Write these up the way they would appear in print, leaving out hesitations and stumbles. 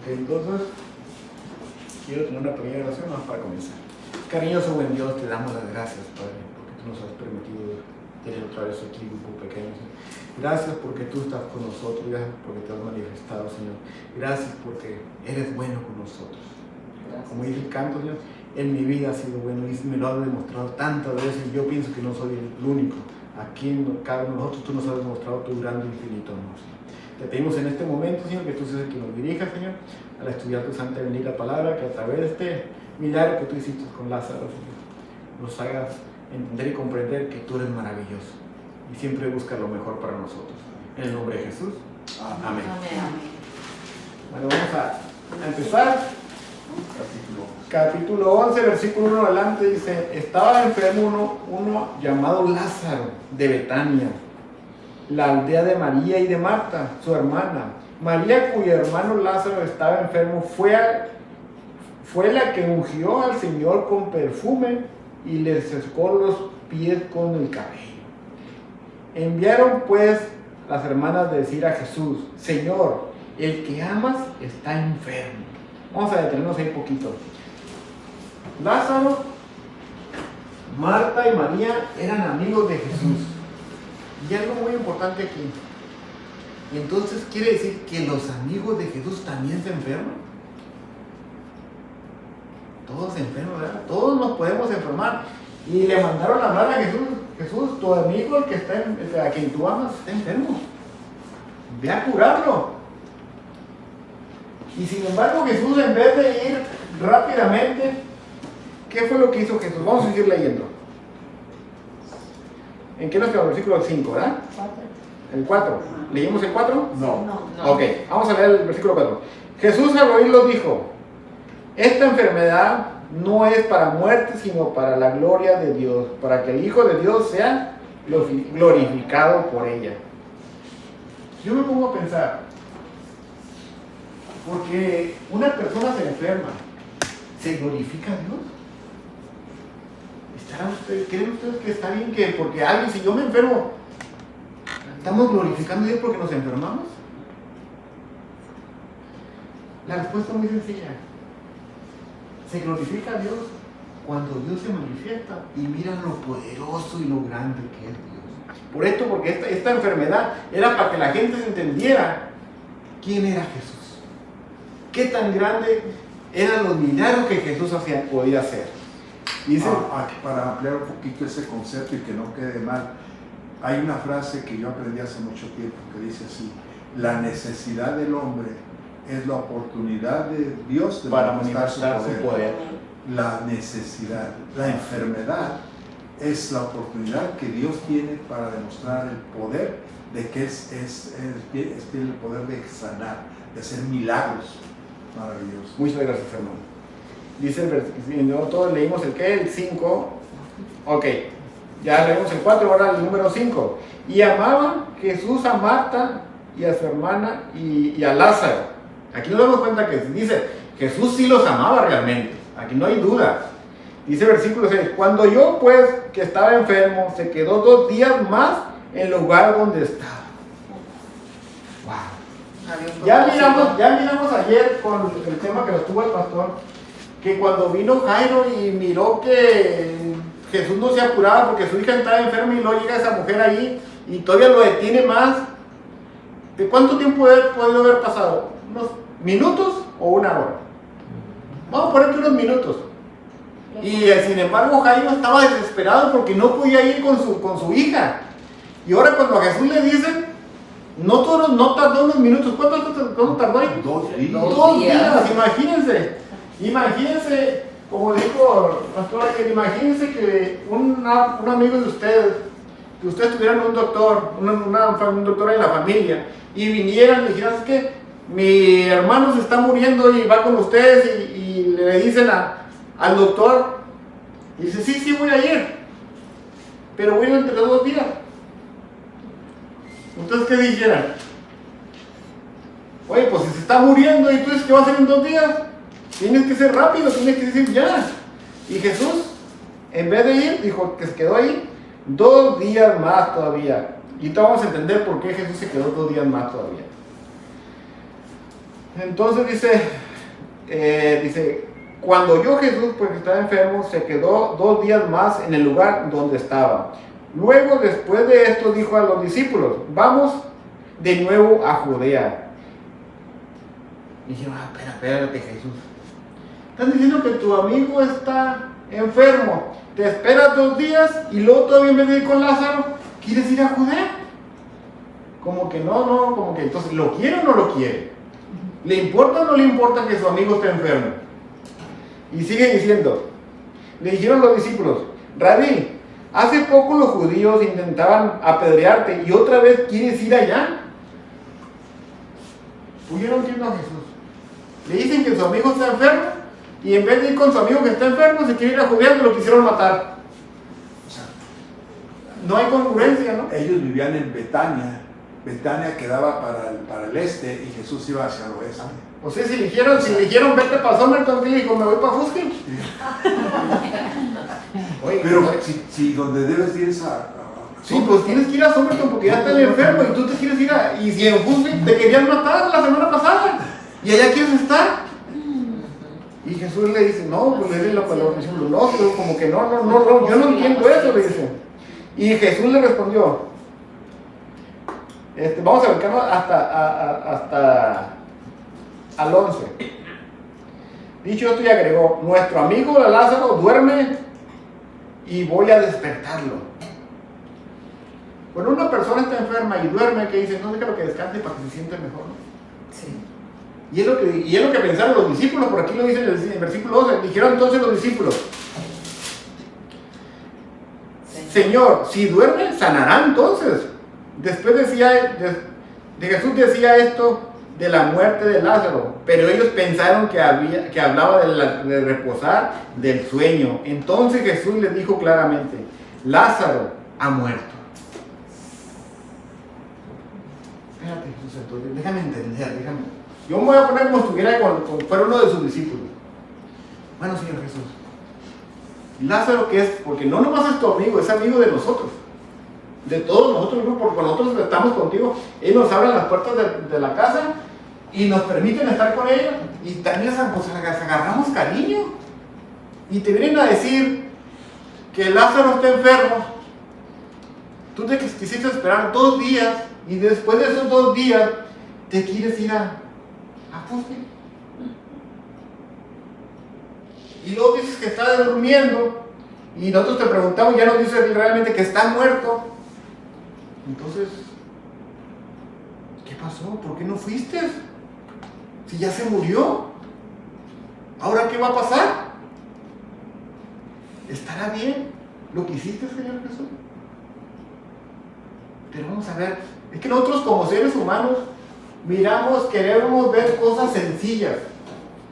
Entonces, quiero tener una pequeña oración más para comenzar. Cariñoso buen Dios, te damos las gracias, Padre, porque tú nos has permitido tener otra vez aquí un grupo pequeño. Gracias porque tú estás con nosotros, gracias porque te has manifestado, Señor. Gracias porque eres bueno con nosotros. Gracias. Como dice el canto, Señor, en mi vida ha sido bueno y me lo has demostrado tantas veces. Yo pienso que no soy el único. Aquí en cada uno de nosotros tú nos has demostrado tu grande e infinito amor, Señor. Te pedimos en este momento, Señor, que tú seas el que nos dirija, Señor, al estudiar tu santa y bendita palabra, que a través de este milagro que tú hiciste con Lázaro, Señor, nos hagas entender y comprender que tú eres maravilloso y siempre buscas lo mejor para nosotros. En el nombre de Jesús. Amén. Amén. Bueno, vamos a empezar. Capítulo 11, versículo 1 adelante, dice: estaba enfermo uno llamado Lázaro, de Betania, la aldea de María y de Marta, su hermana. María, cuyo hermano Lázaro estaba enfermo, fue la que ungió al Señor con perfume y le secó los pies con el cabello. Enviaron pues las hermanas de decir a Jesús: Señor, el que amas está enfermo. Vamos a detenernos ahí poquito. Lázaro, Marta y María eran amigos de Jesús. Y algo muy importante aquí. Entonces quiere decir que los amigos de Jesús también se enferman. Todos se enferman, ¿verdad? Todos nos podemos enfermar. Y le mandaron a hablar a Jesús: Jesús, tu amigo, el que está a quien tú amas, está enfermo. Ve a curarlo. Y sin embargo Jesús, en vez de ir rápidamente, ¿qué fue lo que hizo Jesús? Vamos a seguir leyendo. ¿En qué nos quedó? El versículo 5, ¿verdad? 4. ¿El 4? ¿Leímos el 4? No. Ok, vamos a leer el versículo 4. Jesús al oírlo dijo: esta enfermedad no es para muerte, sino para la gloria de Dios, para que el Hijo de Dios sea glorificado por ella. Yo me pongo a pensar, porque una persona se enferma, ¿se glorifica a Dios? ¿Creen ustedes que está bien que porque alguien, si yo me enfermo, estamos glorificando a Dios porque nos enfermamos? La respuesta es muy sencilla. Se glorifica a Dios cuando Dios se manifiesta y miran lo poderoso y lo grande que es Dios. Por esto, porque esta enfermedad era para que la gente entendiera quién era Jesús. Qué tan grande eran los milagros que Jesús podía hacer. Dice, para ampliar un poquito ese concepto y que no quede mal, hay una frase que yo aprendí hace mucho tiempo que dice así: la necesidad del hombre es la oportunidad de Dios de para manifestar su poder. La necesidad, la enfermedad es la oportunidad que Dios tiene para demostrar el poder de que tiene el poder de sanar, de hacer milagros maravillosos. Muchas gracias, hermano. Dice el versículo, todos leímos el 5. Ok, ya leímos el 4, ahora el número 5. Y amaba Jesús a Marta y a su hermana y a Lázaro. Aquí nos damos cuenta que dice, Jesús sí los amaba realmente. Aquí no hay duda. Dice el versículo 6, cuando yo pues, que estaba enfermo, se quedó 2 días más en el lugar donde estaba. Wow. Ya miramos ayer con el tema que nos tuvo el pastor, que cuando vino Jairo y miró que Jesús no se apuraba porque su hija estaba enferma y luego llega esa mujer ahí y todavía lo detiene más. ¿De cuánto tiempo puede haber pasado? ¿Unos minutos o 1 hora? Vamos a poner que unos minutos. Y sin embargo Jairo estaba desesperado porque no podía ir con su hija. Y ahora cuando a Jesús le dicen, no tardó unos minutos. ¿Cuánto tardó ahí? 2 días. 2 días, imagínense, como dijo el pastor ayer, imagínense que un amigo de ustedes, que ustedes tuvieran un doctor, un doctor en la familia, y vinieran y dijeran: es que mi hermano se está muriendo y va con ustedes, y le dicen al doctor, y dice: sí, voy a ir, pero voy a ir entre los 2 días. Entonces, ¿qué dijeran? Oye, pues si se está muriendo y tú dices que va a ser en 2 días, tienes que ser rápido, tienes que decir ya. Y Jesús, en vez de ir, dijo que se quedó ahí 2 días más todavía. Y ahorita vamos a entender por qué Jesús se quedó 2 días más todavía. Entonces dice, cuando oyó Jesús porque estaba enfermo, se quedó 2 días más en el lugar donde estaba. Luego, después de esto, dijo a los discípulos, vamos de nuevo a Judea. Y dijeron, espérate Jesús. Están diciendo que tu amigo está enfermo. Te esperas 2 días y luego todavía en vez de ir con Lázaro, ¿quieres ir a Judea? Como que no, como que entonces, ¿lo quiere o no lo quiere? ¿Le importa o no le importa que su amigo esté enfermo? Y sigue diciendo, le dijeron los discípulos, Rabí, hace poco los judíos intentaban apedrearte y otra vez quieres ir allá. Pues yo no entiendo a Jesús. Le dicen que su amigo está enfermo y en vez de ir con su amigo que está enfermo, se quiere ir a Judea, que lo quisieron matar. O sea, no hay congruencia, ¿no? Ellos vivían en Betania. Betania quedaba para el este y Jesús iba hacia el oeste. O sea, si le dijeron vete para Somerton, ¿qué le dijo? Me voy para Fuskin. Oye, pero si donde debes ir es sí, pues tienes que ir a Somerton porque ya estás enfermo y tú te quieres ir a... Y si en Fuskin te querían matar la semana pasada y allá quieres estar. Y Jesús le dice, no, pues le dice la palabra, no, pero como que no, yo no entiendo eso, le dice. Y Jesús le respondió, vamos a acercarnos hasta al 11. Dicho esto y agregó, nuestro amigo Lázaro duerme y voy a despertarlo. Cuando una persona está enferma y duerme, ¿qué dice? No, déjalo que descanse para que se sienta mejor, ¿no? Sí. Y es lo que pensaron los discípulos, por aquí lo dice en el versículo 12. Dijeron entonces los discípulos, Señor, si duerme, sanará entonces. Después de Jesús decía esto de la muerte de Lázaro, pero ellos pensaron que hablaba de reposar del sueño. Entonces Jesús les dijo claramente, Lázaro ha muerto. Espérate Jesús, entonces, déjame entender, yo me voy a poner como si estuviera fuera uno de sus discípulos. Bueno, Señor Jesús, Lázaro, ¿qué es? Porque no nomás es tu amigo, es amigo de nosotros. De todos nosotros mismos, porque cuando nosotros estamos contigo, Él nos abre las puertas de la casa y nos permiten estar con ellos y también pues, agarramos cariño. Y te vienen a decir que Lázaro está enfermo. Tú te quisiste esperar 2 días y después de esos 2 días te quieres ir a Fuskin. Y luego dices que está durmiendo y nosotros te preguntamos, ya nos dice realmente que está muerto. Entonces, ¿qué pasó? ¿Por qué no fuiste? Si ya se murió. ¿Ahora qué va a pasar? ¿Estará bien lo que hiciste, Señor Jesús? Pero vamos a ver, es que nosotros como seres humanos queremos ver cosas sencillas,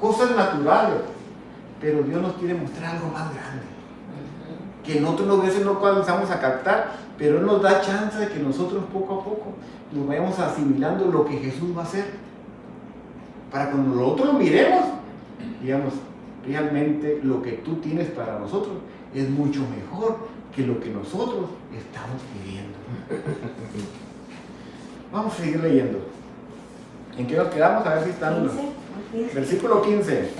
cosas naturales, pero Dios nos quiere mostrar algo más grande, que nosotros a veces no comenzamos a captar, pero Él nos da chance de que nosotros poco a poco nos vayamos asimilando lo que Jesús va a hacer, para cuando nosotros miremos, digamos, realmente lo que tú tienes para nosotros es mucho mejor que lo que nosotros estamos pidiendo. Vamos a seguir leyendo. ¿En qué nos quedamos? A ver si están. Versículo 15.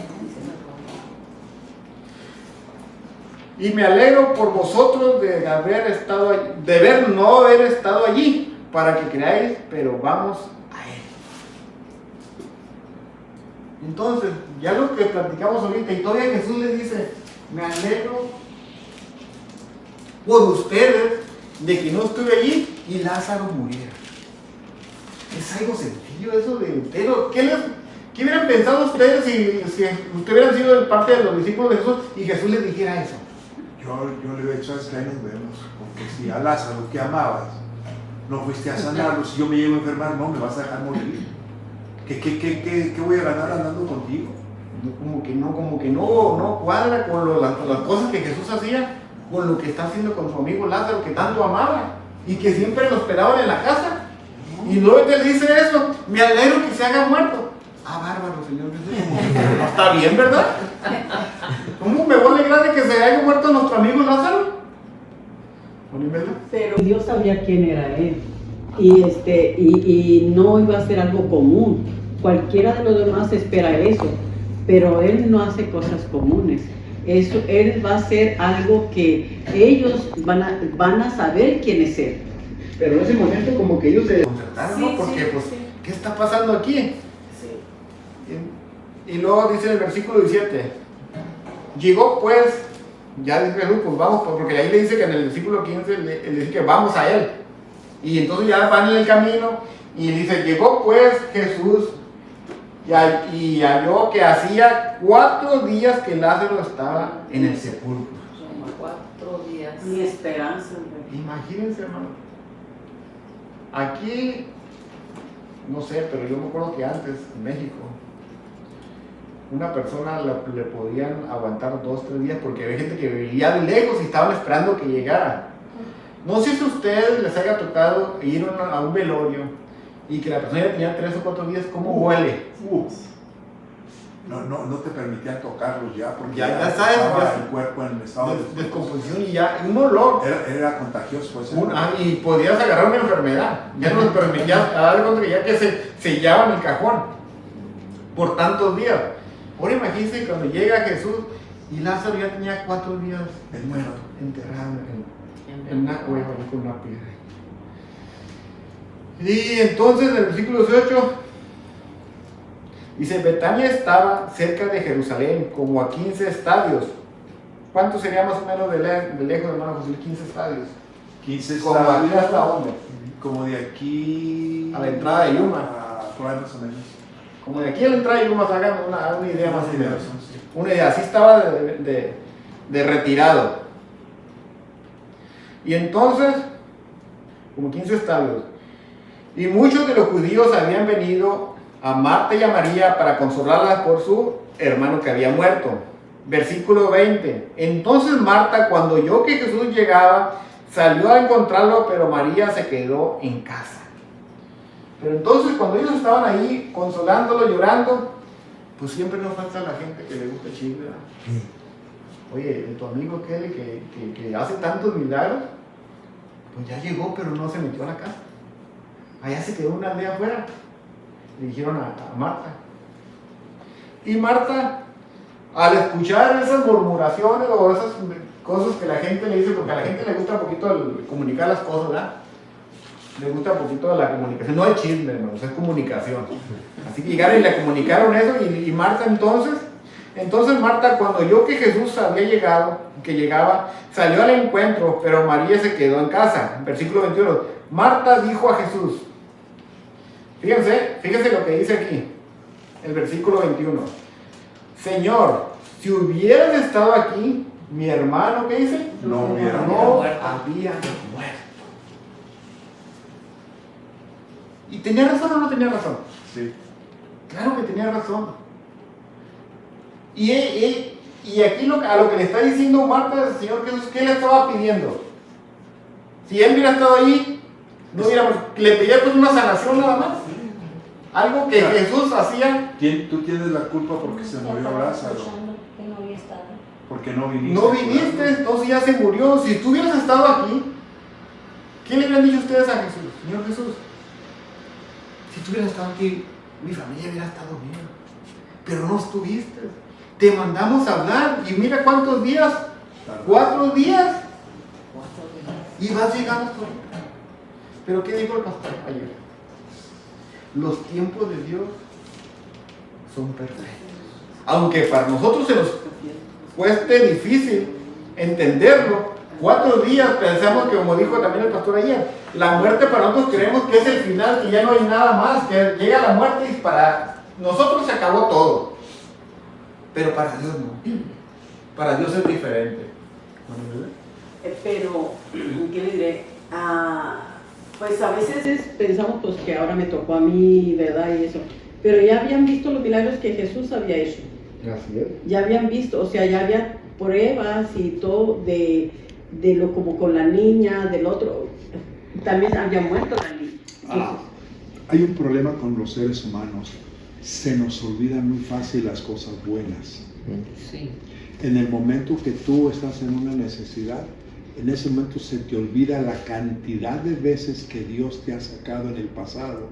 Y me alegro por vosotros de no haber estado allí, para que creáis, pero vamos a Él. Entonces, ya lo que platicamos ahorita, y todavía Jesús les dice, me alegro por ustedes de que no estuve allí y Lázaro muriera. Es algo sencillo eso de entero. ¿Qué hubieran pensado ustedes si ustedes hubieran sido parte de los discípulos de Jesús y Jesús les dijera eso? Yo le hubiera dicho, ¿sabes qué? Ahí nos vemos. Porque si a Lázaro que amabas no fuiste a sanarlo, si yo me llego a enfermar, no, me vas a dejar morir. ¿Qué voy a ganar andando contigo? Como que no cuadra con las cosas que Jesús hacía, con lo que está haciendo con su amigo Lázaro, que tanto amaba y que siempre lo esperaban en la casa. Y luego te dice eso, me alegro que se haya muerto. Ah, bárbaro, Señor Jesús. No está bien, ¿verdad? ¿Cómo me voy a alegrar de que se haya muerto nuestro amigo Lázaro? Pero Dios sabía quién era él. Y no iba a ser algo común. Cualquiera de los demás espera eso, pero Él no hace cosas comunes. Eso, Él va a hacer algo que ellos van a saber quién es Él. Pero en ese momento como que ellos se desconcertaron, ¿no? Sí, Porque sí, pues, sí. ¿qué está pasando aquí? Sí. Y luego dice en el versículo 17, llegó pues, ya dice Jesús, pues vamos, porque ahí le dice que en el versículo 15 le dice que vamos a Él. Y entonces ya van en el camino y dice, llegó pues Jesús y halló que hacía 4 días que Lázaro estaba en el sepulcro. Son 4 días. Ni esperanza. Imagínense, hermano. Aquí, no sé, pero yo me acuerdo que antes, en México, una persona le podían aguantar 2, 3 días porque había gente que vivía de lejos y estaban esperando que llegara. No sé si a ustedes les haya tocado ir a un velorio y que la persona ya tenía 3 o 4 días, ¿cómo huele? No te permitían tocarlos ya, porque Ya sabes, estaba ya- el cuerpo en estado de Descomposición y ya, un olor. Era contagioso, pues. Y podías agarrar una enfermedad. Ya no les permitía dar cuenta que ya que se sellaba en el cajón por tantos días. Ahora imagínense cuando llega Jesús y Lázaro ya tenía 4 días muerto, enterrado en una cueva ahí con una piedra. Y entonces en el versículo 18 dice, Betania estaba cerca de Jerusalén, como a 15 estadios. ¿Cuánto sería más o menos de lejos, hermano José? 15 estadios. 15 Como aquí estadios, hasta dónde? como de aquí A la entrada de Yuma. por ahí más o menos. Como de aquí a la entrada de Yuma, hagan una idea más o menos. Sí. Una idea, así estaba de retirado. Y entonces, como 15 estadios. Y muchos de los judíos habían venido a Marta y a María para consolarlas por su hermano que había muerto. Versículo 20. Entonces Marta, cuando oyó que Jesús llegaba, salió a encontrarlo, pero María se quedó en casa. Pero entonces cuando ellos estaban ahí consolándolo, llorando, pues siempre nos falta la gente que le gusta el chisme, ¿verdad? Oye, tu amigo aquel que hace tantos milagros, pues ya llegó, pero no se metió a la casa. Allá se quedó una aldea afuera. Le dijeron a Marta. Y Marta, al escuchar esas murmuraciones o esas cosas que la gente le dice, porque a la gente le gusta un poquito comunicar las cosas, ¿verdad? Le gusta un poquito la comunicación. No es chisme, hermanos, es comunicación. Así que llegaron y le comunicaron eso. Y Marta entonces Marta, cuando oyó que Jesús había llegado, que llegaba, salió al encuentro, pero María se quedó en casa. Versículo 21. Marta dijo a Jesús, fíjense lo que dice aquí, el versículo 21. Señor, si hubieras estado aquí, mi hermano, ¿qué dice? No hubiera había muerto. ¿Y tenía razón o no tenía razón? Sí. Claro que tenía razón. Y aquí a lo que le está diciendo Marta al Señor Jesús, ¿qué le estaba pidiendo? Si él hubiera estado ahí, no le pedía pues una sanación nada más. Algo que Jesús hacía. Tú tienes la culpa porque se murió Lázaro. Que no había estado. Porque no viniste. No viniste, entonces ya se murió. Si tú hubieras estado aquí, ¿qué le hubieran dicho ustedes a Jesús? Señor Jesús, si tú hubieras estado aquí, mi familia hubiera estado bien. Pero no estuviste. Te mandamos a hablar y mira cuántos días. 4 días. Y vas llegando por ahí. Pero ¿qué dijo el pastor ayer? Los tiempos de Dios son perfectos. Aunque para nosotros se nos cueste difícil entenderlo, 4 días pensamos que, como dijo también el pastor ayer, la muerte para nosotros creemos que es el final, que ya no hay nada más, que llega la muerte y para nosotros se acabó todo. Pero para Dios no. Para Dios es diferente. Pero, ¿qué le diré? Pues a veces pensamos pues que ahora me tocó a mí, ¿verdad? Y eso. Pero ya habían visto los milagros que Jesús había hecho. Así es. Ya habían visto, o sea, ya había pruebas y todo de lo como con la niña, del otro. También había muerto la niña. Hay un problema con los seres humanos. Se nos olvidan muy fácil las cosas buenas. Sí. En el momento que tú estás en una necesidad, en ese momento se te olvida la cantidad de veces que Dios te ha sacado en el pasado,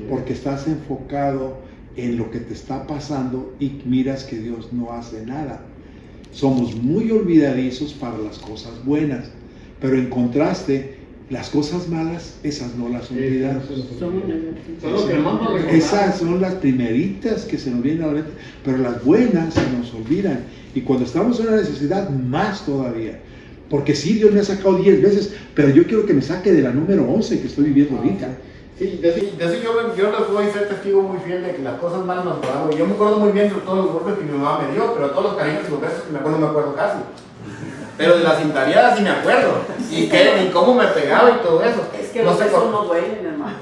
porque estás enfocado en lo que te está pasando y miras que Dios no hace nada. Somos muy olvidadizos para las cosas buenas, pero en contraste, las cosas malas, esas no las olvidamos. Son Solo que más nos recordamos. Esas son las primeritas que se nos vienen a la mente, pero las buenas se nos olvidan. Y cuando estamos en una necesidad, más todavía. Porque sí, Dios me ha sacado 10 veces, pero yo quiero que me saque de la número 11 que estoy viviendo ahorita. Sí, de eso yo les voy a ser testigo muy fiel de que las cosas malas nos acordamos. Yo me acuerdo muy bien de todos los golpes que mi mamá me dio, pero todos los cariños y los besos que me acuerdo no me acuerdo casi. Pero de las cintareadas sí me acuerdo. Y cómo me pegaba y todo eso. Es que no los sé besos cómo. no duelen, hermano.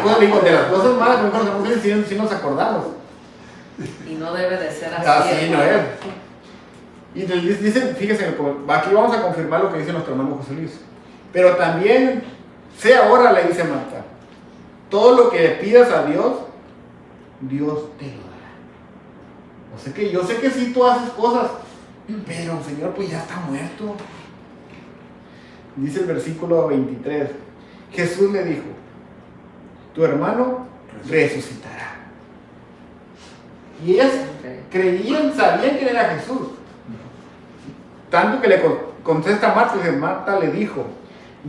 Pues digo, de las cosas malas que me acuerdo, sí nos acordamos. Y no debe de ser así. Así no hermano. es. Y dicen, fíjense, aquí vamos a confirmar lo que dice nuestro hermano José Luis. Pero también, sé ahora, le dice Marta, todo lo que le pidas a Dios, Dios te lo dará. O sea que yo sé que sí tú haces cosas, pero el Señor pues ya está muerto. Dice el versículo 23, Jesús le dijo, tu hermano resucitará. Y ellas creían, sabían que era Jesús. Tanto que le contesta Marta, y Marta le dijo,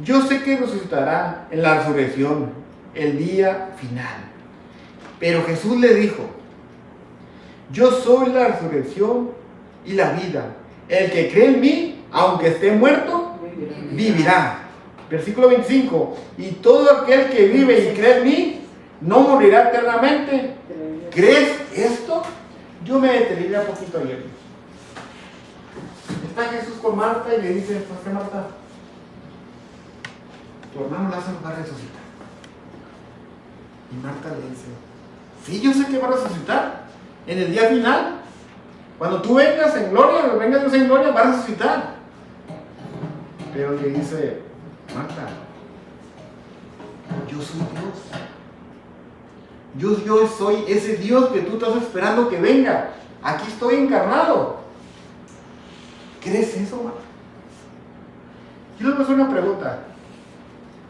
yo sé que resucitará en la resurrección, el día final. Pero Jesús le dijo, yo soy la resurrección y la vida. El que cree en mí, aunque esté muerto, vivirá. Versículo 25, y todo aquel que vive y cree en mí, no morirá eternamente. ¿Crees esto? Yo me detendría un poquito ayer. Está Jesús con Marta y le dice, ¿por qué Marta? Tu hermano Lázaro va a resucitar. Y Marta le dice, sí, yo sé que va a resucitar. En el día final, cuando tú vengas en gloria, venga Dios en gloria, va a resucitar. Pero le dice, Marta, yo soy Dios. Yo soy ese Dios que tú estás esperando que venga. Aquí estoy encarnado. ¿Crees eso, Marta? Yo les voy a hacer una pregunta.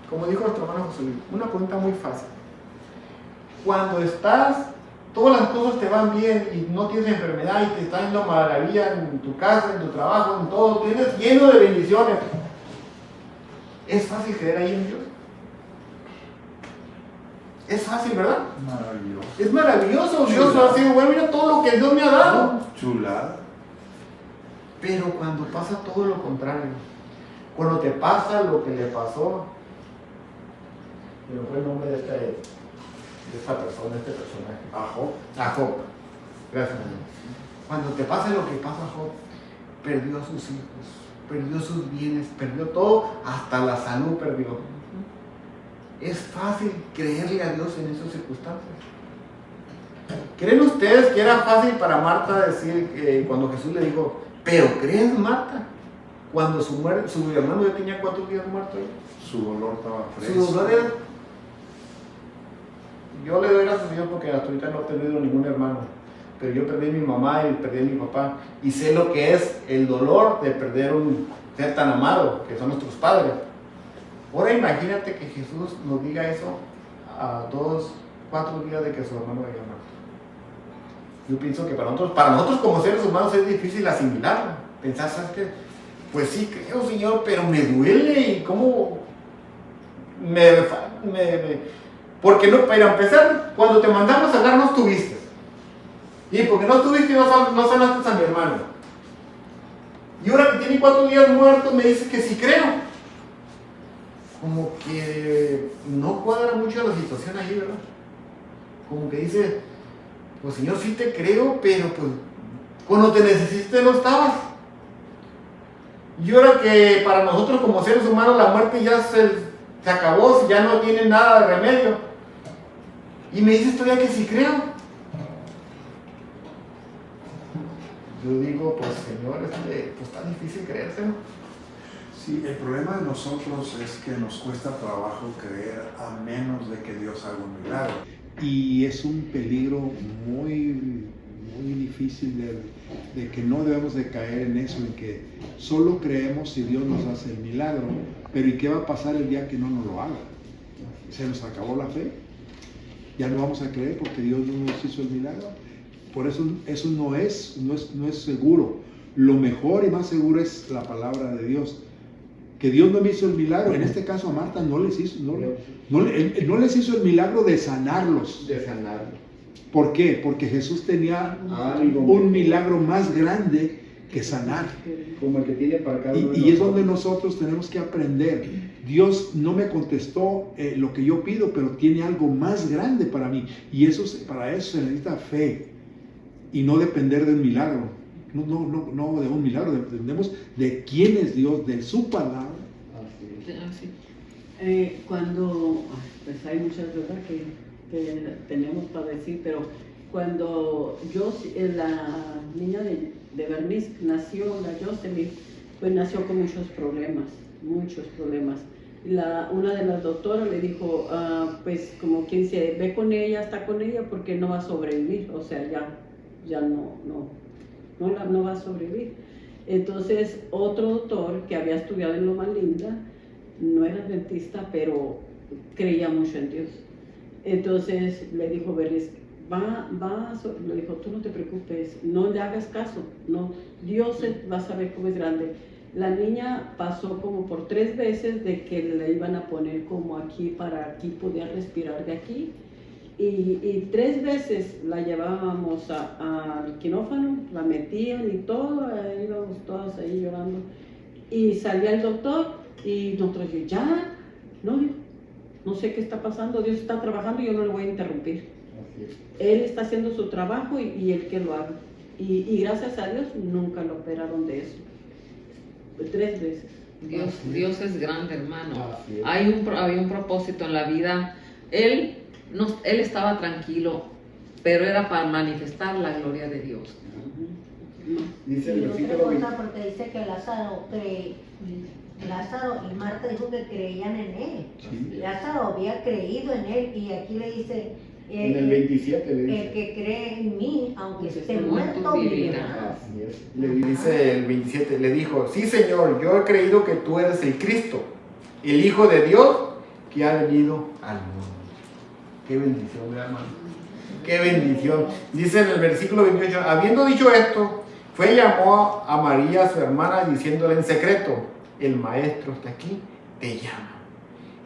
Como dijo nuestro hermano José Luis, una pregunta muy fácil. Cuando todas las cosas te van bien y no tienes enfermedad y te está yendo maravilla en tu casa, en tu trabajo, en todo, tienes lleno de bendiciones, ¿es fácil creer ahí en Dios? Es fácil, ¿verdad? Maravilloso. Es maravilloso. Dios Chulada. ha sido bueno, mira todo lo que Dios me ha dado. Chulada. Pero cuando pasa todo lo contrario, cuando te pasa lo que le pasó, pero fue el nombre de esta persona, este personaje, a Job. Gracias, Señor. Cuando te pasa lo que pasa a Job, perdió a sus hijos, perdió sus bienes, perdió todo, hasta la salud perdió. Es fácil creerle a Dios en esas circunstancias. ¿Creen ustedes que era fácil para Marta decir, cuando Jesús le dijo, pero crees, Marta? Cuando su hermano ya tenía 4 días muerto. Su dolor estaba fresco. Su dolor era... Yo le doy gracias a Dios porque hasta ahorita no he perdido ningún hermano. Pero yo perdí a mi mamá y perdí a mi papá. Y sé lo que es el dolor de perder un ser tan amado, que son nuestros padres. Ahora imagínate que Jesús nos diga eso a 4 días de que su hermano haya muerto. Yo pienso que para nosotros como seres humanos es difícil asimilarlo. Pensar, ¿sabes qué? Pues sí, creo, Señor, pero me duele y cómo porque no, para empezar, cuando te mandamos a hablar no estuviste. Y porque no estuviste no sanaste a mi hermano. Y ahora que tiene 4 días muerto me dice que sí creo. Como que no cuadra mucho la situación ahí, ¿verdad? Como que dice, pues Señor, sí te creo, pero pues cuando te necesité no estabas. Y ahora que para nosotros como seres humanos la muerte ya se acabó, ya no tiene nada de remedio. Y me dices todavía que sí creo. Yo digo, pues Señor, pues está difícil creérselo. Sí, el problema de nosotros es que nos cuesta trabajo creer a menos de que Dios haga un milagro. Y es un peligro muy, muy difícil de que no debemos de caer en eso, en que solo creemos si Dios nos hace el milagro, pero ¿y qué va a pasar el día que no nos lo haga? ¿Se nos acabó la fe? ya no vamos a creer porque Dios no nos hizo el milagro. Por eso no es seguro. Lo mejor y más seguro es la palabra de Dios. Que Dios no me hizo el milagro. En este caso a Marta no les hizo el milagro de sanarlos. De sanarlo. ¿Por qué? Porque Jesús tenía un milagro más grande que sanar. Como el que tiene para cada uno. Y es donde nosotros tenemos que aprender. Dios no me contestó lo que yo pido, pero tiene algo más grande para mí. Y para eso se necesita fe. Y no depender de un milagro. No de un milagro. Dependemos de quién es Dios, de su palabra. Cuando, pues hay muchas cosas que tenemos para decir, pero cuando la niña de Bernice nació, la Jocelyn, pues nació con muchos problemas. Una de las doctoras le dijo, pues como quien se ve con ella, está con ella porque no va a sobrevivir, o sea, ya no va a sobrevivir. Entonces otro doctor que había estudiado en Loma Linda, no era dentista, pero creía mucho en Dios. Entonces le dijo Bernice, le dijo, tú no te preocupes, no le hagas caso, no, Dios va a saber cómo es grande. La niña pasó como por 3 veces de que le iban a poner como aquí, para aquí podía respirar de aquí, y 3 veces la llevábamos al quirófano, la metían y todo, íbamos todas ahí llorando, y salía el doctor y nosotros ya, no sé qué está pasando, Dios está trabajando y yo no le voy a interrumpir. Él está haciendo su trabajo y él que lo haga. Y gracias a Dios nunca lo operaron de eso. 3 veces. Dios es grande, hermano. Había un propósito en la vida. Él estaba tranquilo, pero era para manifestar la gloria de Dios. Dice el Y otra versículo cosa, porque dice que Lázaro y Marta dijo que creían en él. Sí. Lázaro había creído en él, y aquí le dice, en el 27 le dice. el que cree en mí, aunque Pues esté esté muerto, muerto, vivirá. Así es. Le dice el 27, le dijo, sí Señor, yo he creído que tú eres el Cristo, el Hijo de Dios que ha venido al mundo. Qué bendición, mi hermano. Qué bendición. Dice en el versículo 28, habiendo dicho esto, fue y llamó a María, su hermana, diciéndole en secreto, el maestro está aquí, te llama.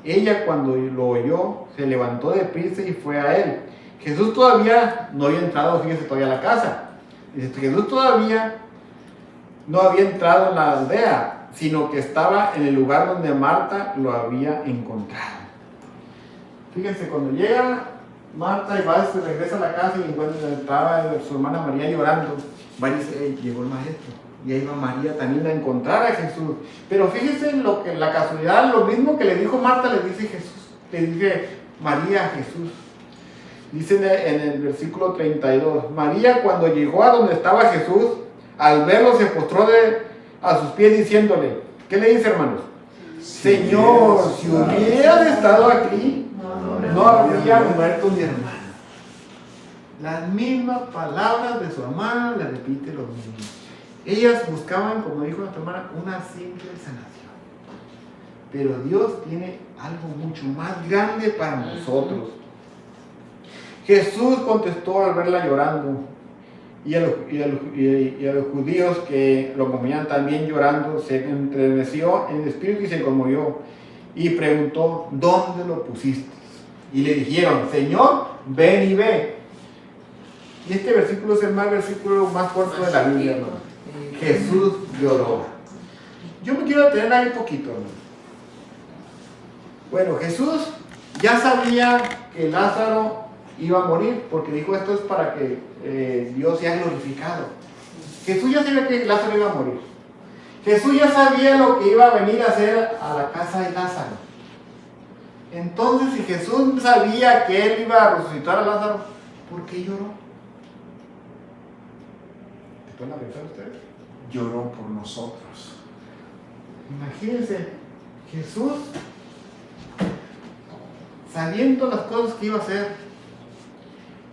Ella, cuando lo oyó, se levantó de prisa y fue a él. Jesús todavía no había entrado, fíjese, todavía a la casa. Dice, Jesús todavía no había entrado en la aldea, sino que estaba en el lugar donde Marta lo había encontrado. Fíjense, cuando llega Marta y se regresa a la casa y encuentra, estaba su hermana María llorando, va y dice, llegó el maestro. Y ahí va María también a encontrar a Jesús. Pero fíjense la casualidad, lo mismo que le dijo Marta, le dice Jesús, le dice María a Jesús. Dice en el versículo 32, María cuando llegó a donde estaba Jesús, al verlo se postró a sus pies diciéndole, ¿qué le dice, hermanos? Señor, si hubieras estado aquí, no habría muerto mi hermano. Las mismas palabras de su hermana le repite lo mismo. Ellas buscaban, como dijo nuestra hermana, una simple sanación. Pero Dios tiene algo mucho más grande para nosotros. Jesús contestó al verla llorando, y a los judíos que lo acompañaban también llorando, se entremeció en el espíritu y se conmovió, y preguntó, ¿dónde lo pusiste? Y le dijeron, Señor, ven y ve. Y este versículo es el versículo más corto de la Biblia, hermano. Jesús lloró. Yo me quiero detener ahí un poquito, hermano. Bueno, Jesús ya sabía que Lázaro iba a morir, porque dijo, esto es para que Dios sea glorificado. Jesús ya sabía que Lázaro iba a morir. Jesús ya sabía lo que iba a venir a hacer a la casa de Lázaro. Entonces, si Jesús sabía que él iba a resucitar a Lázaro, ¿por qué lloró? ¿Se pueden pensar ustedes? Lloró por nosotros. Imagínense, Jesús, sabiendo las cosas que iba a hacer,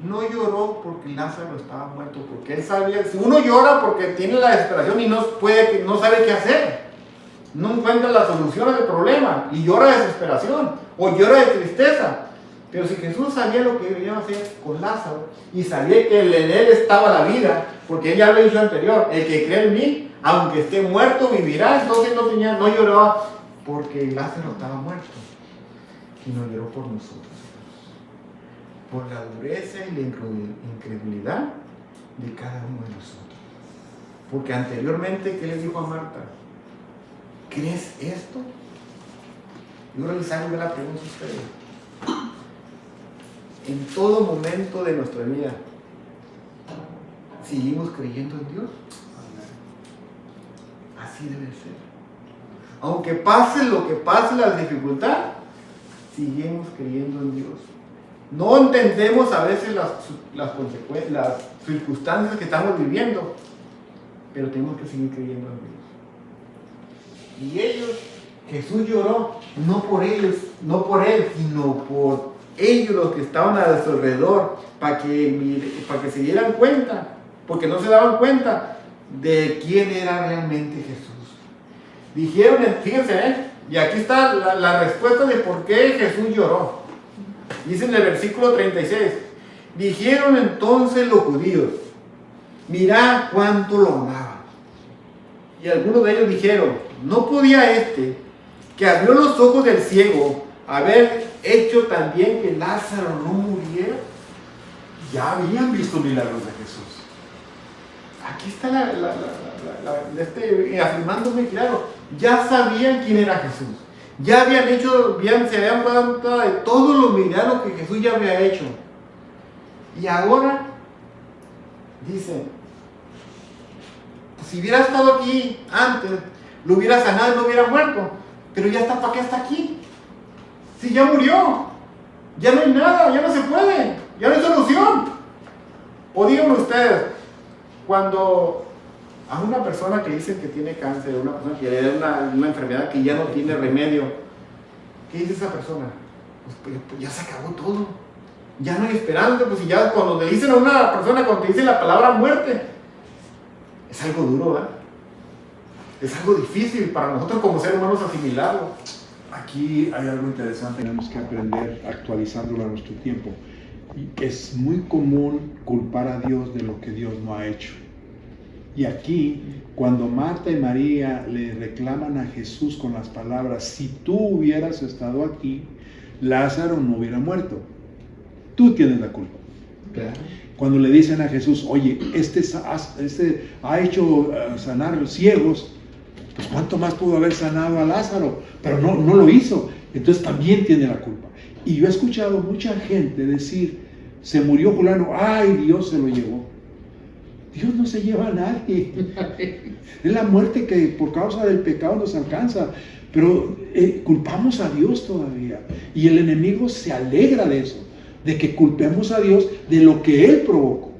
no lloró porque Lázaro estaba muerto, porque él sabía, si uno llora porque tiene la desesperación y no sabe qué hacer, no encuentra la solución al problema y llora de desesperación o llora de tristeza, Pero si Jesús sabía lo que iba a hacer con Lázaro y sabía que en él estaba la vida, porque él ya lo dicho anterior, el que cree en mí, aunque esté muerto, vivirá. Entonces no lloraba porque Lázaro estaba muerto, sino lloró por nosotros, por la dureza y la incredulidad de cada uno de nosotros. Porque anteriormente, ¿qué le dijo a Marta? ¿Crees esto? Yo les hago la pregunta a ustedes. En todo momento de nuestra vida, ¿seguimos creyendo en Dios? Así debe ser. Aunque pase lo que pase, la dificultad, seguimos creyendo en Dios. No entendemos a veces las consecuencias, las circunstancias que estamos viviendo, pero tenemos que seguir creyendo en Dios. Y ellos, Jesús lloró, no por ellos, no por él, sino por ellos, los que estaban a su alrededor, para que se dieran cuenta, porque no se daban cuenta de quién era realmente Jesús. Dijeron, fíjense, y aquí está la respuesta de por qué Jesús lloró. Dice en el versículo 36, dijeron entonces los judíos, mirad cuánto lo amaban. Y algunos de ellos dijeron, ¿no podía este, que abrió los ojos del ciego, haber hecho también que Lázaro no muriera? Ya habían visto milagros de Jesús. Aquí está afirmándome, claro, ya sabían quién era Jesús. Ya habían se habían dado cuenta de todos los milagros que Jesús ya había hecho. Y ahora, dicen, pues si hubiera estado aquí antes, lo hubiera sanado y no hubiera muerto. Pero ya está, ¿para qué está aquí? Si ya murió, ya no hay nada, ya no se puede, ya no hay solución. O díganme ustedes, cuando a una persona que dicen que tiene cáncer, una persona que tiene una enfermedad que ya no tiene remedio, ¿qué dice esa persona? Pues ya se acabó todo, ya no hay esperanza. Pues si ya cuando le dicen a una persona, cuando te dicen la palabra muerte, es algo duro, ¿verdad? Es algo difícil para nosotros como seres humanos asimilarlo. Aquí hay algo interesante. Tenemos que aprender actualizándolo a nuestro tiempo. Y es muy común culpar a Dios de lo que Dios no ha hecho. Y aquí, cuando Marta y María le reclaman a Jesús con las palabras, si tú hubieras estado aquí, Lázaro no hubiera muerto. Tú tienes la culpa. Claro. Cuando le dicen a Jesús, oye, este ha hecho sanar ciegos, pues cuánto más pudo haber sanado a Lázaro, pero no lo hizo. Entonces también tiene la culpa. Y yo he escuchado mucha gente decir, se murió fulano, ay, Dios se lo llevó. Dios no se lleva a nadie. Es la muerte que por causa del pecado nos alcanza. Pero culpamos a Dios todavía. Y el enemigo se alegra de eso, de que culpemos a Dios de lo que Él provocó.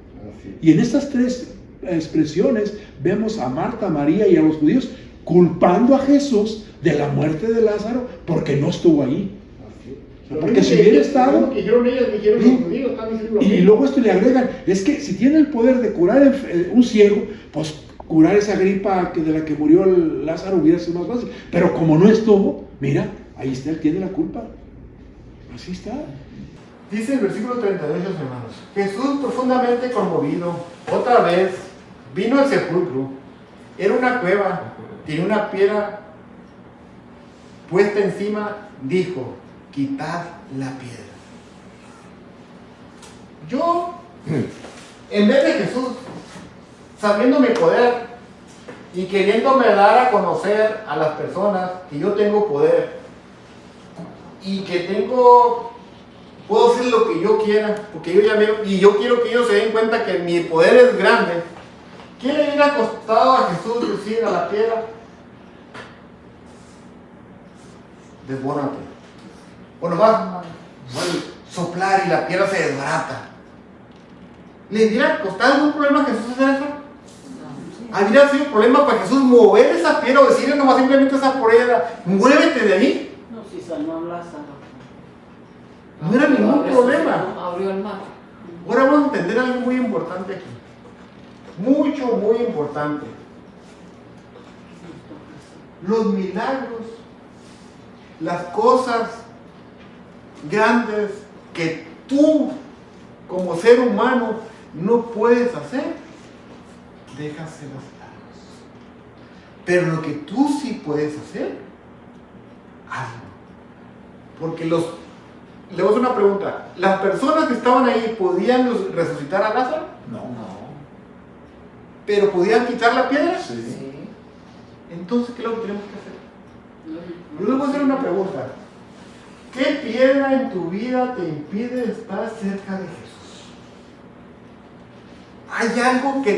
Y en estas tres expresiones vemos a Marta, María y a los judíos culpando a Jesús de la muerte de Lázaro porque no estuvo ahí. Porque si hubiera estado, y luego esto le agregan, es que si tiene el poder de curar un ciego, pues curar esa gripa de la que murió Lázaro hubiera sido más fácil. Pero como no estuvo, mira, ahí está, él tiene la culpa. Así está. Dice el versículo 32, hermanos, Jesús profundamente conmovido, otra vez, vino al sepulcro. Era una cueva, tenía una piedra puesta encima, dijo, quitad la piedra. Yo, en vez de Jesús, sabiendo mi poder y queriéndome dar a conocer a las personas que yo tengo poder y que puedo hacer lo que yo quiera, porque yo quiero que ellos se den cuenta que mi poder es grande. ¿Qué le hubiera costado a Jesús decir a la piedra? Desbórate. Bueno, vas a soplar y la piedra se desbarata. ¿Le hubiera costado algún problema a Jesús hacer eso? ¿Habría sido problema para Jesús mover esa piedra o decirle nomás simplemente esa piedra, muévete de ahí? No, si sanó a Lázaro. No era ningún problema. Abrió el mar. Ahora vamos a entender algo muy importante aquí. Muy importante. Los milagros, las cosas grandes que tú, como ser humano, no puedes hacer, déjaselas a Dios. Pero lo que tú sí puedes hacer, hazlo. Porque le voy a hacer una pregunta. ¿Las personas que estaban ahí podían resucitar a Lázaro? No. ¿Pero podían quitar la piedra? Sí. Entonces, ¿qué es lo que tenemos que hacer? Yo les voy a hacer una pregunta. ¿Qué piedra en tu vida te impide estar cerca de Jesús? ¿Hay algo que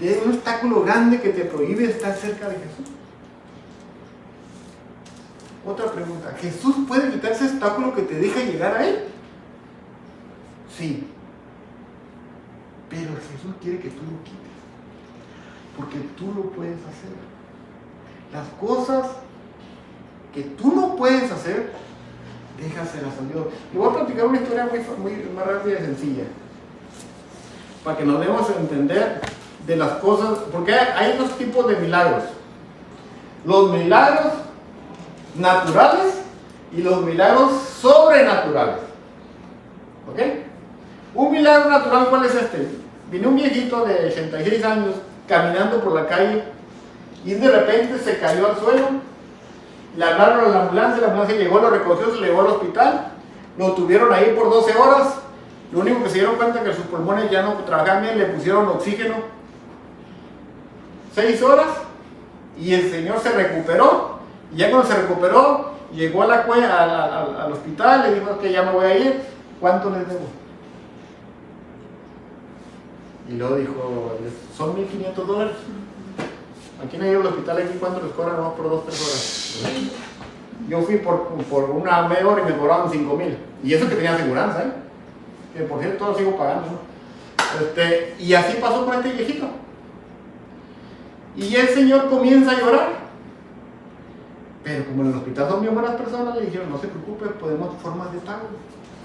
de un obstáculo grande que te prohíbe estar cerca de Jesús? Otra pregunta. ¿Jesús puede quitar ese obstáculo que te deja llegar a Él? Sí. Pero Jesús quiere que tú lo quites. Porque tú lo puedes hacer. Las cosas que tú no puedes hacer, déjaselas a Dios. Y voy a platicar una historia muy más rápida y sencilla. Para que nos demos a entender de las cosas. Porque hay dos tipos de milagros. Los milagros naturales y los milagros sobrenaturales. ¿Ok? Un milagro natural, ¿cuál es este? Vino un viejito de 86 años caminando por la calle y de repente se cayó al suelo. Le hablaron a la ambulancia llegó, lo recogió, se lo llevó al hospital, lo tuvieron ahí por 12 horas. Lo único que se dieron cuenta es que sus pulmones ya no trabajaban bien, le pusieron oxígeno 6 horas y el señor se recuperó. Y ya cuando se recuperó, llegó al hospital, le dijo que ya me voy a ir, ¿cuánto les debo? Y luego dijo, son $1,500. Aquí no hay el hospital, aquí cuánto les cobran, no, por 2-3 horas. Yo fui por una media hora y me cobraban 5,000. Y eso que tenía aseguranza, que por cierto lo sigo pagando, ¿no? Y así pasó con este viejito. Y el señor comienza a llorar. Pero como en el hospital son bien buenas personas, le dijeron, no se preocupe, podemos formas de pago.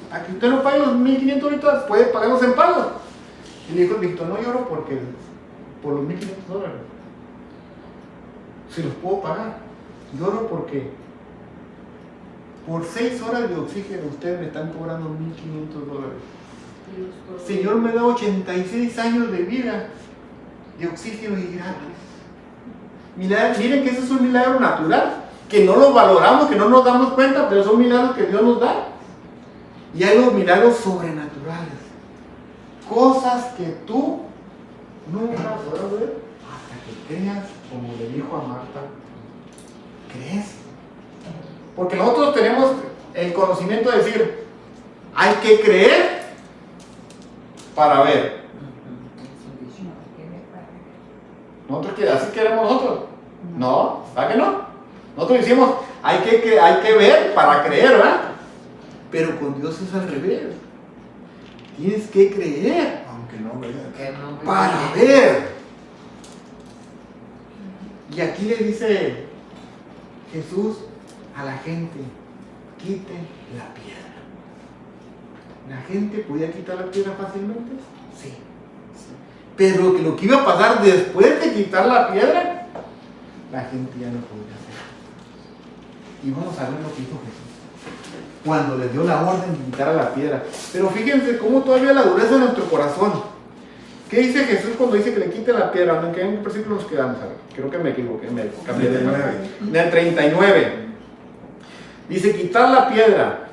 Aquí usted no pague los 1,500 ahorita, puede pagarlos en pagos. Y le dijo el viejito, no lloro porque por los $1,500. Si los puedo pagar. Lloro porque por 6 horas de oxígeno ustedes me están cobrando $1,500. Señor, me da 86 años de vida de oxígeno y gratis. Miren que ese es un milagro natural, que no lo valoramos, que no nos damos cuenta, pero son milagros que Dios nos da. Y hay los milagros sobrenaturales. Cosas que tú nunca podrás ver hasta que creas, como le dijo a Marta. ¿Crees? Porque nosotros tenemos el conocimiento de decir, hay que creer para ver. Nosotros, así queremos nosotros. No, ¿verdad que no? Nosotros decimos, hay que ver para creer, ¿verdad? Pero con Dios es al revés. Tienes que creer, Aunque no veas. para ver. Y aquí le dice Jesús a la gente, quite la piedra. ¿La gente podía quitar la piedra fácilmente? Sí. Pero lo que iba a pasar después de quitar la piedra, la gente ya no podía hacer. Y vamos a ver lo que hizo Jesús cuando les dio la orden de quitar la piedra. Pero fíjense cómo todavía la dureza de nuestro corazón. ¿Qué dice Jesús cuando dice que le quite la piedra? ¿En qué versículo nos quedamos? A ver, creo que me equivoqué, me cambié de 39. En el 39. Dice, quitar la piedra.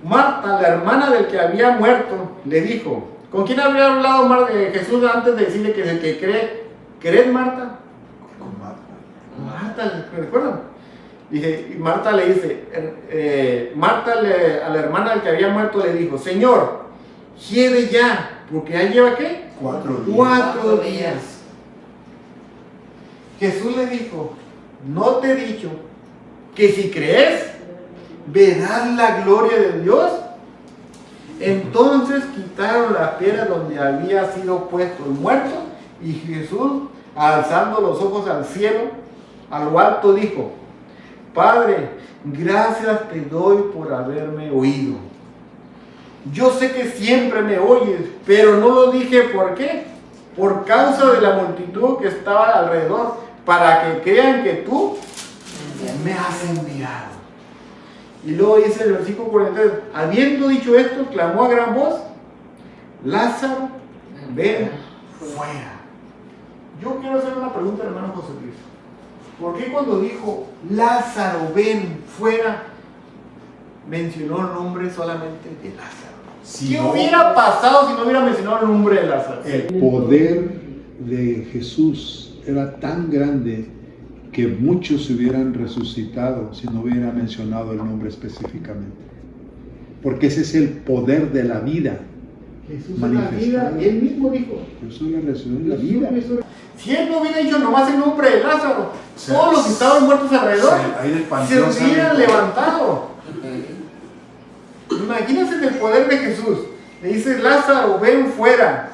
Marta, la hermana del que había muerto, le dijo, ¿con quién había hablado Jesús antes de decirle que cree? ¿Crees, Marta? Con Marta. Marta, ¿recuerdan? Dice, y Marta le dice, a la hermana del que había muerto le dijo, Señor, hiede ya, porque ya lleva ¿qué? 4 días. 4 días. Jesús le dijo, ¿no te he dicho que si crees, verás la gloria de Dios? Entonces quitaron la piedra donde había sido puesto el muerto, y Jesús, alzando los ojos al cielo, a lo alto dijo, Padre, gracias te doy por haberme oído. Yo sé que siempre me oyes, pero no lo dije ¿por qué? Por causa de la multitud que estaba alrededor, para que crean que tú me has enviado. Y luego dice el versículo 43, habiendo dicho esto, clamó a gran voz, Lázaro, ven fuera. Yo quiero hacer una pregunta, hermano José Luis. ¿Por qué cuando dijo Lázaro, ven fuera, mencionó el nombre solamente de Lázaro? ¿Qué hubiera pasado si no hubiera mencionado el nombre de Lázaro? El poder de Jesús era tan grande que muchos se hubieran resucitado si no hubiera mencionado el nombre específicamente. Porque ese es el poder de la vida. Jesús es la vida, él mismo dijo. Jesús la resurrección de la vida. Si él no hubiera dicho nomás el nombre de Lázaro, todos los que estaban muertos alrededor se hubieran levantado. Imagínense el poder de Jesús. Le dice, Lázaro, ven fuera.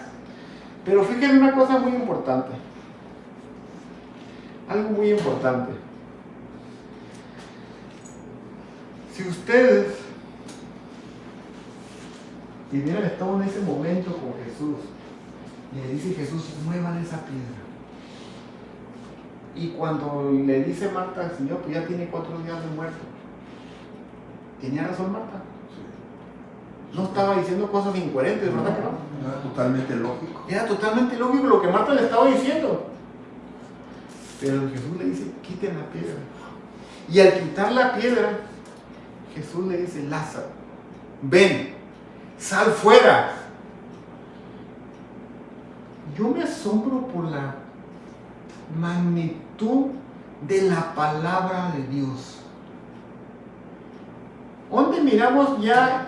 Pero fíjense una cosa muy importante. Algo muy importante. Si ustedes hubieran estado en ese momento con Jesús, le dice Jesús, muevan esa piedra. Y cuando le dice Marta al Señor, pues ya tiene 4 días de muerto. ¿Tenía razón Marta? No estaba diciendo cosas incoherentes, ¿verdad que no? Era totalmente lógico. Era totalmente lógico lo que Marta le estaba diciendo. Pero Jesús le dice, quiten la piedra. Y al quitar la piedra, Jesús le dice, Lázaro, ven, sal fuera. Yo me asombro por la magnitud de la palabra de Dios. ¿Dónde miramos ya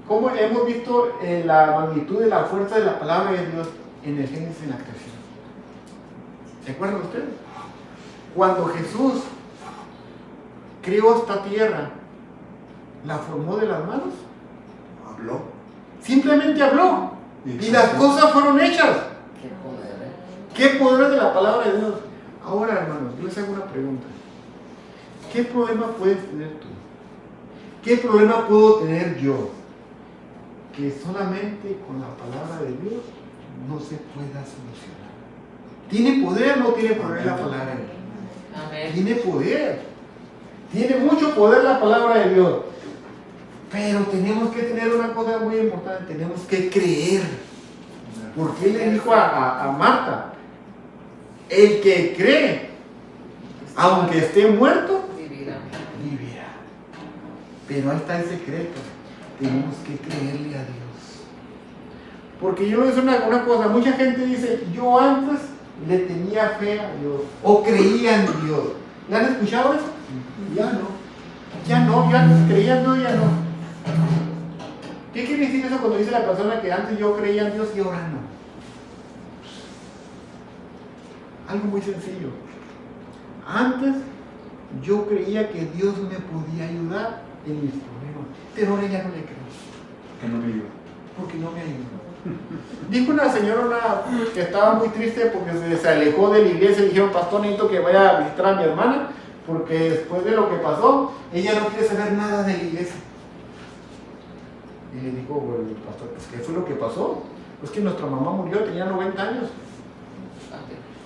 cómo hemos visto la magnitud de la fuerza de la palabra de Dios en el Génesis, en la creación? ¿Se acuerdan ustedes? Cuando Jesús creó esta tierra, ¿la formó de las manos? Habló. Simplemente habló. Y las cosas fueron hechas. Qué poder, ¿eh? ¿Qué poder de la palabra de Dios? Ahora, hermanos, yo les hago una pregunta. ¿Qué problema puedes tener tú? ¿Qué problema puedo tener yo? Que solamente con la palabra de Dios no se pueda solucionar. ¿Tiene poder o no tiene poder la palabra de Dios? Amén. Tiene poder. Tiene mucho poder la palabra de Dios. Pero tenemos que tener una cosa muy importante. Tenemos que creer. Porque él le dijo a Marta, el que cree, aunque esté muerto, Vivirá. vivirá. Pero ahí está el secreto. Tenemos que creerle a Dios. Porque yo es una cosa, mucha gente dice, yo antes le tenía fe a Dios, o creía en Dios. ¿Le han escuchado eso? Ya no. Ya no, yo antes creía en Dios, ya no. ¿Qué quiere decir eso cuando dice la persona que antes yo creía en Dios y ahora no? Algo muy sencillo. Antes yo creía que Dios me podía ayudar en mis problemas, pero ahora ya no le creo. Que no me ayudó. Porque no me ayudó. Dijo una señora que estaba muy triste porque se alejó de la iglesia y le dijeron, pastor, necesito que vaya a visitar a mi hermana, porque después de lo que pasó, ella no quiere saber nada de la iglesia. Y le dijo, bueno, pastor, pues, ¿qué fue lo que pasó? Pues que nuestra mamá murió, tenía 90 años.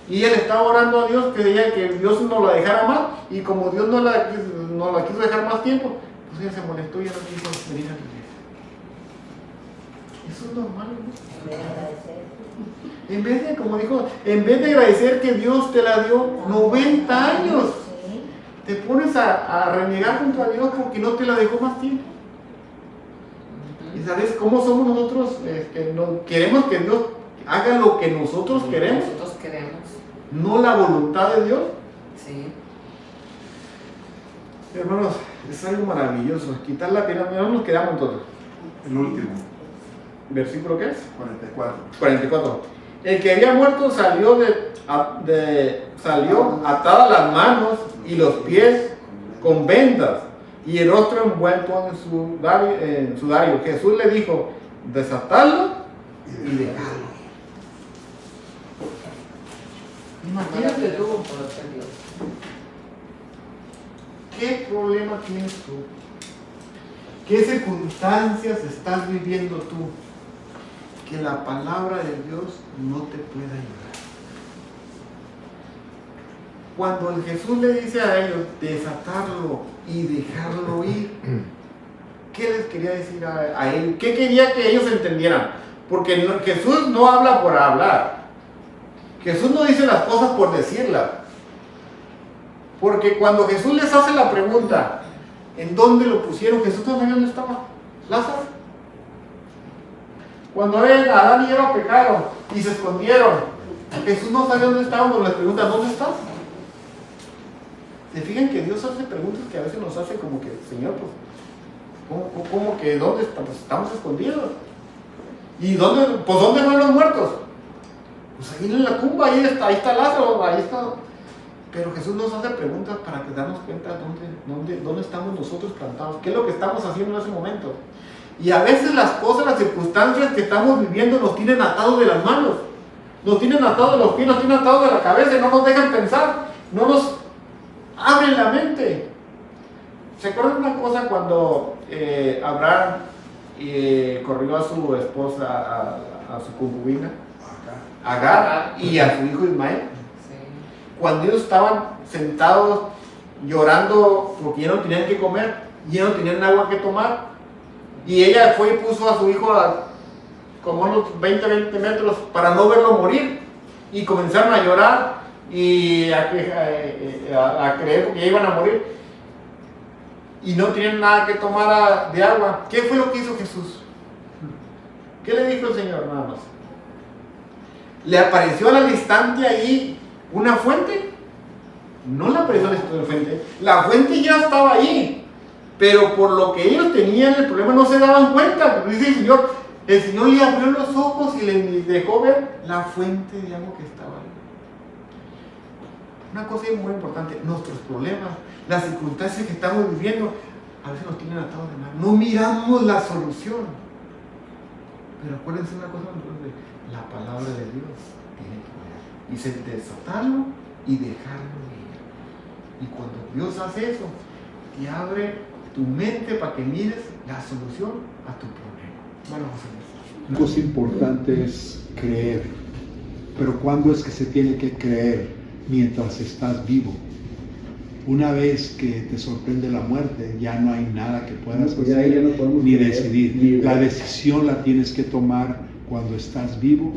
Y ella le estaba orando a Dios que Dios no la dejara más, y como Dios no la quiso dejar más tiempo, pues ella se molestó y ella no quiso venir a la iglesia. Eso es normal, ¿no? En vez de, como dijo, en vez de agradecer que Dios te la dio 90 años, te pones a renegar contra Dios porque no te la dejó más tiempo. ¿Y sabes cómo somos nosotros? No, queremos que Dios haga lo que nosotros queremos, Nosotros queremos. no la voluntad de Dios. Sí. Hermanos, es algo maravilloso. Quitar la pena, no nos quedamos entonces. El último, ¿Versículo qué es? 44. 44. El que había muerto salió salió atadas las manos y los pies con vendas y el rostro envuelto en sudario. Jesús le dijo, desatadlo y dejadlo. Imagínate tú, ¿qué problema tienes tú? ¿Qué circunstancias estás viviendo tú que la palabra de Dios no te pueda ayudar? cuando Jesús le dice a ellos desatarlo y dejarlo ir, ¿qué les quería decir a ellos? ¿Qué quería que ellos entendieran? Porque Jesús no habla por hablar. Jesús no dice las cosas por decirlas. Porque cuando Jesús les hace la pregunta, ¿en dónde lo pusieron? Jesús no sabía dónde estaba Lázaro. Cuando Adán y Eva pecaron y se escondieron, Jesús no sabía dónde estaban cuando les preguntan, ¿dónde estás? ¿Se fijan que Dios hace preguntas que a veces nos hace como que, Señor, pues, ¿cómo que dónde estamos? Pues estamos escondidos. ¿Y dónde van los muertos? Pues ahí en la tumba, ahí está Lázaro, ahí está. Pero Jesús nos hace preguntas para que darnos cuenta dónde estamos nosotros plantados, qué es lo que estamos haciendo en ese momento. Y a veces las cosas, las circunstancias que estamos viviendo nos tienen atados de las manos, nos tienen atados de los pies, nos tienen atados de la cabeza y no nos dejan pensar, no nos abren la mente. ¿Se acuerdan una cosa cuando Abraham corrió a su esposa, a su concubina, Agar, y a su hijo Ismael? Cuando ellos estaban sentados llorando porque ya no tenían que comer, ya no tenían agua que tomar, y ella fue y puso a su hijo como unos 20 metros para no verlo morir, y comenzaron a llorar y a creer que ya iban a morir y no tenían nada que tomar de agua. ¿Qué fue lo que hizo Jesús? ¿Qué le dijo el Señor? Nada más. ¿Le apareció al instante ahí una fuente? No le apareció la fuente. La fuente ya estaba ahí, pero por lo que ellos tenían el problema no se daban cuenta. Dice el Señor le abrió los ojos y le dejó ver la fuente de agua que estaba ahí. Una cosa muy importante, nuestros problemas, las circunstancias que estamos viviendo, a veces nos tienen atados de mano. No miramos la solución. Pero acuérdense una cosa muy importante, la palabra de Dios tiene poder. Dice desatarlo y dejarlo ir. Y cuando Dios hace eso, te abre tu mente para que mires la solución a tu problema. Bueno, José. Una cosa importante es creer. Pero ¿cuándo es que se tiene que creer? Mientras estás vivo. Una vez que te sorprende la muerte, ya no hay nada que puedas hacer ya no ni decidir. La decisión la tienes que tomar cuando estás vivo,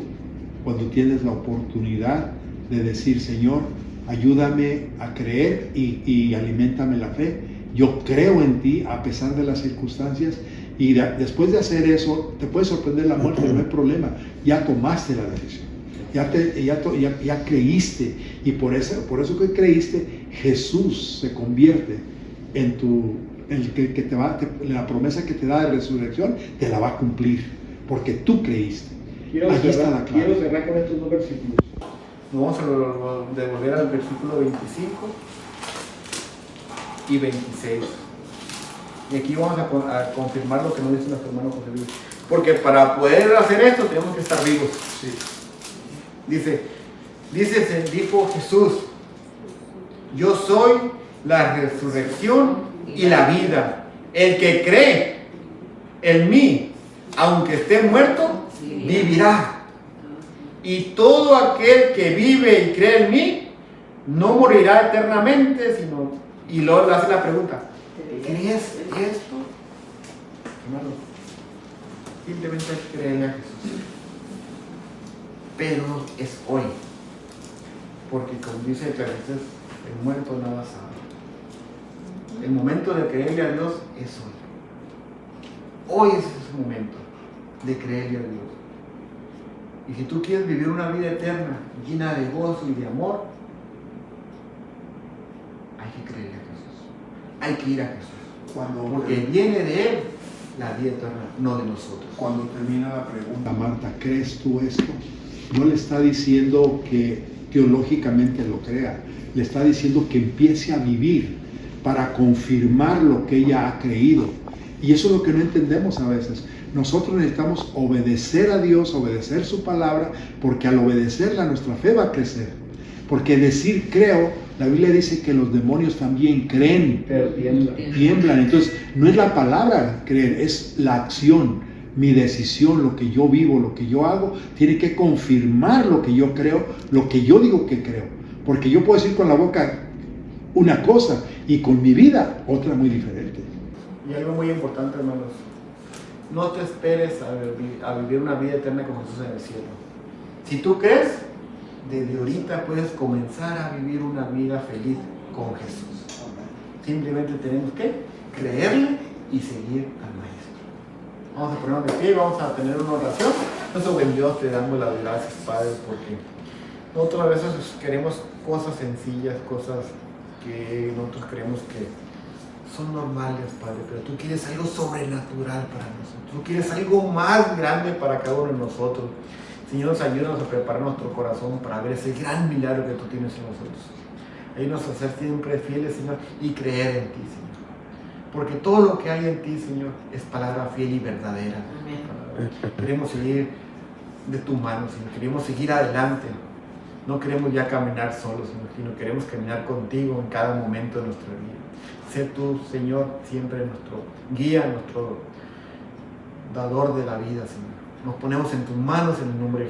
cuando tienes la oportunidad de decir, Señor, ayúdame a creer y aliméntame la fe. Yo creo en ti a pesar de las circunstancias, y después de hacer eso, te puede sorprender la muerte, no hay problema. Ya tomaste la decisión. Ya creíste, y por eso que creíste, Jesús se convierte en la promesa que te da de resurrección, te la va a cumplir, porque tú creíste. Aquí está la clave. Quiero cerrar con estos dos versículos. Nos vamos a devolver al versículo 25 y 26. Y aquí vamos a confirmar lo que nos dice nuestro hermano José Luis. Porque para poder hacer esto tenemos que estar vivos. Sí. Dijo Jesús, yo soy la resurrección y la vida. El que cree en mí, aunque esté muerto, vivirá. Y todo aquel que vive y cree en mí, no morirá eternamente, y luego le hace la pregunta, ¿crees esto? Hermano, simplemente creen a Jesús. Pero es hoy, porque como dice Eclesiastés, el muerto nada sabe. El momento de creerle a Dios es hoy. Hoy es ese momento de creerle a Dios. Y si tú quieres vivir una vida eterna, llena de gozo y de amor, hay que creerle a Jesús. Hay que ir a Jesús. Porque viene de Él la vida eterna, no de nosotros. Cuando termina la pregunta, Marta, ¿crees tú esto? No le está diciendo que teológicamente lo crea, le está diciendo que empiece a vivir para confirmar lo que ella ha creído. Y eso es lo que no entendemos a veces. Nosotros necesitamos obedecer a Dios, obedecer su palabra, porque al obedecerla nuestra fe va a crecer. Porque decir creo, la Biblia dice que los demonios también creen, tiemblan. Entonces no es la palabra creer, es la acción. Mi decisión, lo que yo vivo, lo que yo hago, tiene que confirmar lo que yo creo, lo que yo digo que creo. Porque yo puedo decir con la boca una cosa y con mi vida otra muy diferente. Y algo muy importante, hermanos, no te esperes a vivir una vida eterna con Jesús en el cielo. Si tú crees, desde ahorita puedes comenzar a vivir una vida feliz con Jesús. Simplemente tenemos que creerle y seguir al Maestro. Vamos a ponernos de pie y vamos a tener una oración. Nuestro buen Dios, te damos las gracias, Padre, porque nosotros a veces queremos cosas sencillas, cosas que nosotros creemos que son normales, Padre, pero tú quieres algo sobrenatural para nosotros. Tú quieres algo más grande para cada uno de nosotros. Señor, ayúdanos a preparar nuestro corazón para ver ese gran milagro que tú tienes en nosotros. Ayúdanos a ser siempre fieles, Señor, y creer en ti, Señor. Porque todo lo que hay en ti, Señor, es palabra fiel y verdadera. Amén. Queremos seguir de tu mano, Señor. Queremos seguir adelante. No queremos ya caminar solos, Señor, sino queremos caminar contigo en cada momento de nuestra vida. Sé tú, Señor, siempre nuestro guía, nuestro dador de la vida, Señor. Nos ponemos en tus manos en el nombre de Jesús.